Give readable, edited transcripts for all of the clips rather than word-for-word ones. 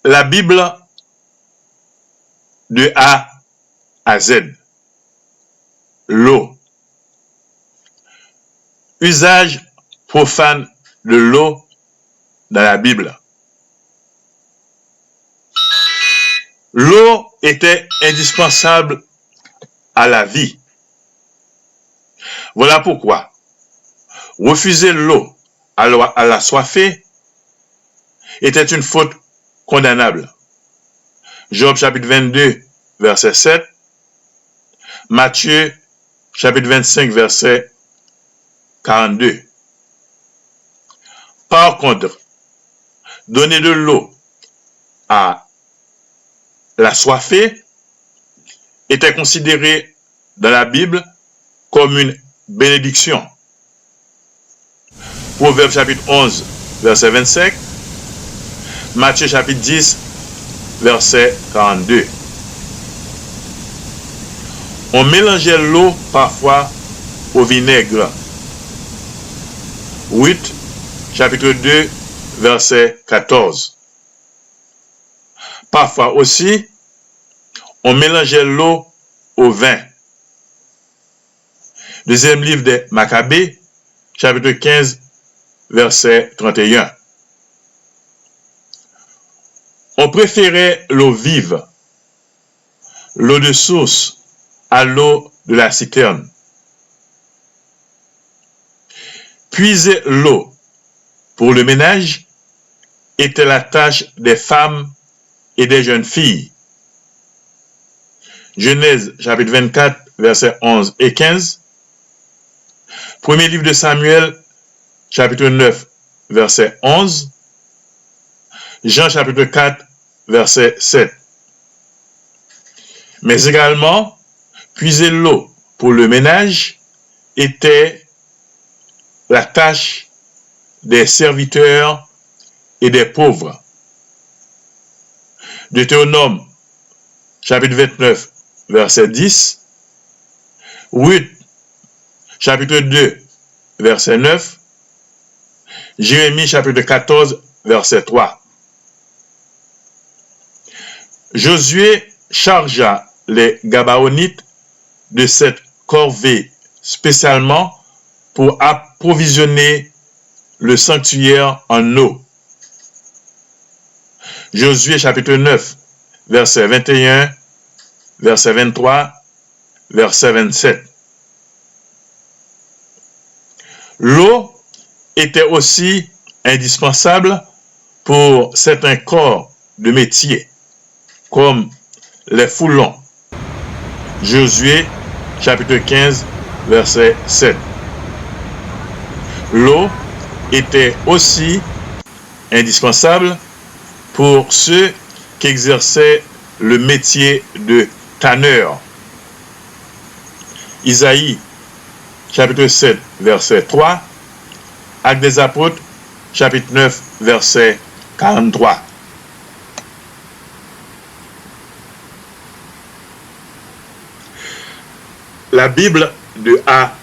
La Bible de A à Z. L'eau. Usage profane de l'eau dans la Bible. L'eau était indispensable à la vie. Voilà pourquoi refuser l'eau à la soifée était une faute condamnable. Job chapitre 22, verset 7, Matthieu chapitre 25, verset 42. Par contre, donner de l'eau à la soifée était considéré dans la Bible comme une bénédiction. Proverbe chapitre 11, verset 25, Matthieu chapitre 10, verset 42. On mélangeait l'eau parfois au vinaigre. Ruth, chapitre 2, verset 14. Parfois aussi, on mélangeait l'eau au vin. Deuxième livre des Maccabées, chapitre 15, verset 31. On préférait l'eau vive, l'eau de source, à l'eau de la citerne. Puiser l'eau pour le ménage était la tâche des femmes et des jeunes filles. Genèse chapitre 24, versets 11 et 15. Premier livre de Samuel, chapitre 9, verset 11. Jean chapitre 4, verset 7. Mais également, puiser l'eau pour le ménage était la tâche des serviteurs et des pauvres. Deutéronome chapitre 29, verset 10. Ruth chapitre 2, verset 9. Jérémie chapitre 14, verset 3. Josué chargea les Gabaonites de cette corvée spécialement pour approvisionner le sanctuaire en eau. Josué chapitre 9, verset 21, verset 23, verset 27. L'eau était aussi indispensable pour certains corps de métier, comme les foulons. Josué chapitre 15, verset 7. L'eau était aussi indispensable pour ceux qui exerçaient le métier de tanneur. Isaïe chapitre 7, verset 3. Actes des apôtres chapitre 9, verset 43. La Bible de A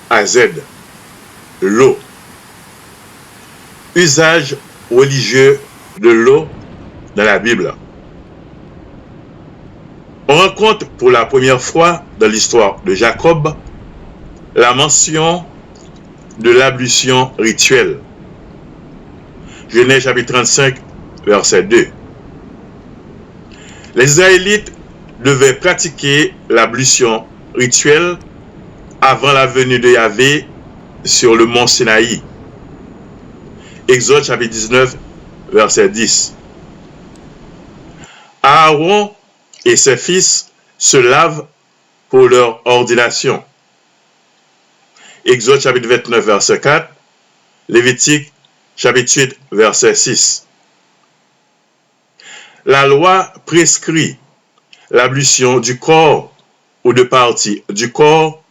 à Z. L'eau. Usage religieux de l'eau dans la Bible. On rencontre pour la première fois dans l'histoire de Jacob la mention de l'ablution rituelle. Genèse chapitre 35, verset 2. Les Israélites devaient pratiquer l'ablution rituelle avant la venue de Yahvé sur le mont Sinaï. Exode chapitre 19, verset 10. Aaron et ses fils se lavent pour leur ordination. Exode chapitre 29, verset 4. Lévitique chapitre 8, verset 6. La loi prescrit l'ablution du corps ou de parties du corps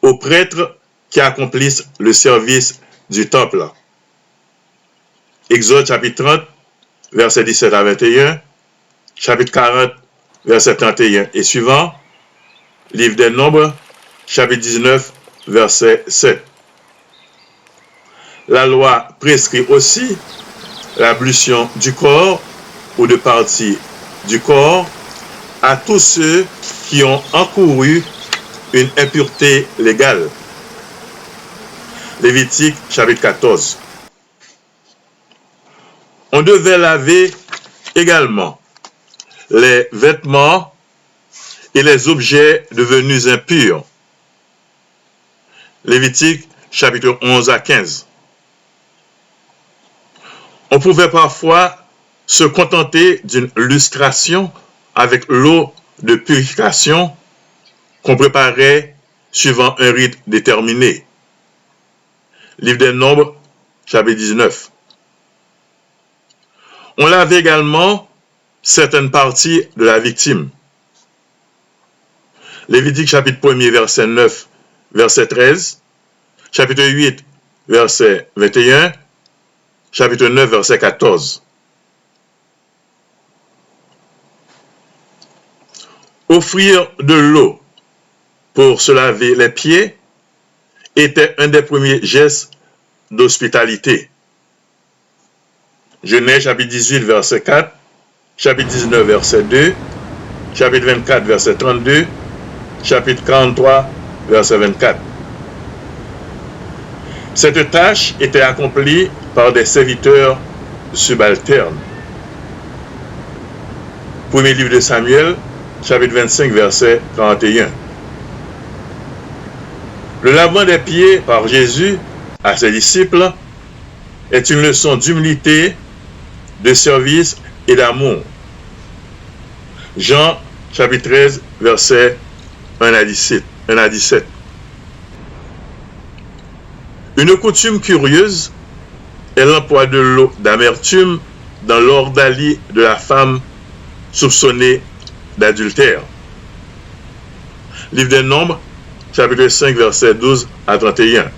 aux prêtres qui accomplissent le service du temple. Exode chapitre 30, verset 17 à 21, chapitre 40, verset 31 et suivant, livre des Nombres, chapitre 19, verset 7. La loi prescrit aussi l'ablution du corps ou de partie du corps à tous ceux qui ont encouru une impureté légale. Lévitique chapitre 14. On devait laver également les vêtements et les objets devenus impurs. Lévitique chapitre 11 à 15. On pouvait parfois se contenter d'une lustration avec l'eau de purification qu'on préparait suivant un rite déterminé. Livre des Nombres, chapitre 19. On lavait également certaines parties de la victime. Lévitique chapitre 1er, verset 9, verset 13, chapitre 8, verset 21, chapitre 9, verset 14. Offrir de l'eau pour se laver les pieds était un des premiers gestes d'hospitalité. Genèse chapitre 18, verset 4, chapitre 19, verset 2, chapitre 24, verset 32, chapitre 43, verset 24. Cette tâche était accomplie par des serviteurs subalternes. Premier livre de Samuel, chapitre 25, verset 41. Le lavement des pieds par Jésus à ses disciples est une leçon d'humilité, de service et d'amour. Jean chapitre 13, verset 1 à 17. Une coutume curieuse est l'emploi de l'eau d'amertume dans l'ordalie de la femme soupçonnée d'adultère. Livre des Nombres, chapitre 5, verset 12 à 31.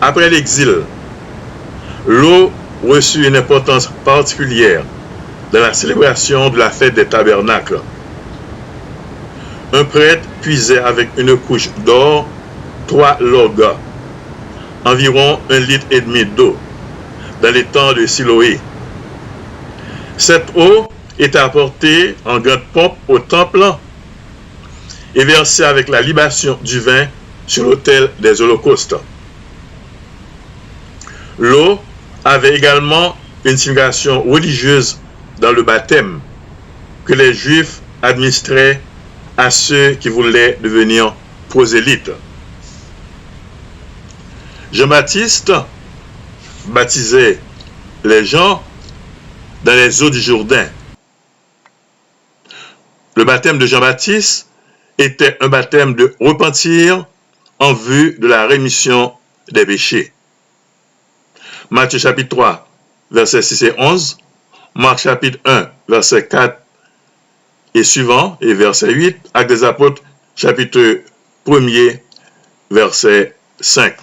Après l'exil, l'eau reçut une importance particulière dans la célébration de la fête des tabernacles. Un prêtre puisait avec une couche d'or 3 logs, environ 1,5 litre d'eau, dans les temps de Siloé. Cette eau était apportée en grande pompe au temple et versée avec la libation du vin sur l'autel des holocaustes. L'eau avait également une signification religieuse dans le baptême que les Juifs administraient à ceux qui voulaient devenir prosélytes. Jean-Baptiste baptisait les gens dans les eaux du Jourdain. Le baptême de Jean-Baptiste était un baptême de repentir en vue de la rémission des péchés. Matthieu chapitre 3, versets 6 et 11, Marc chapitre 1, verset 4 et suivant, et verset 8, Actes des Apôtres chapitre 1er, verset 5.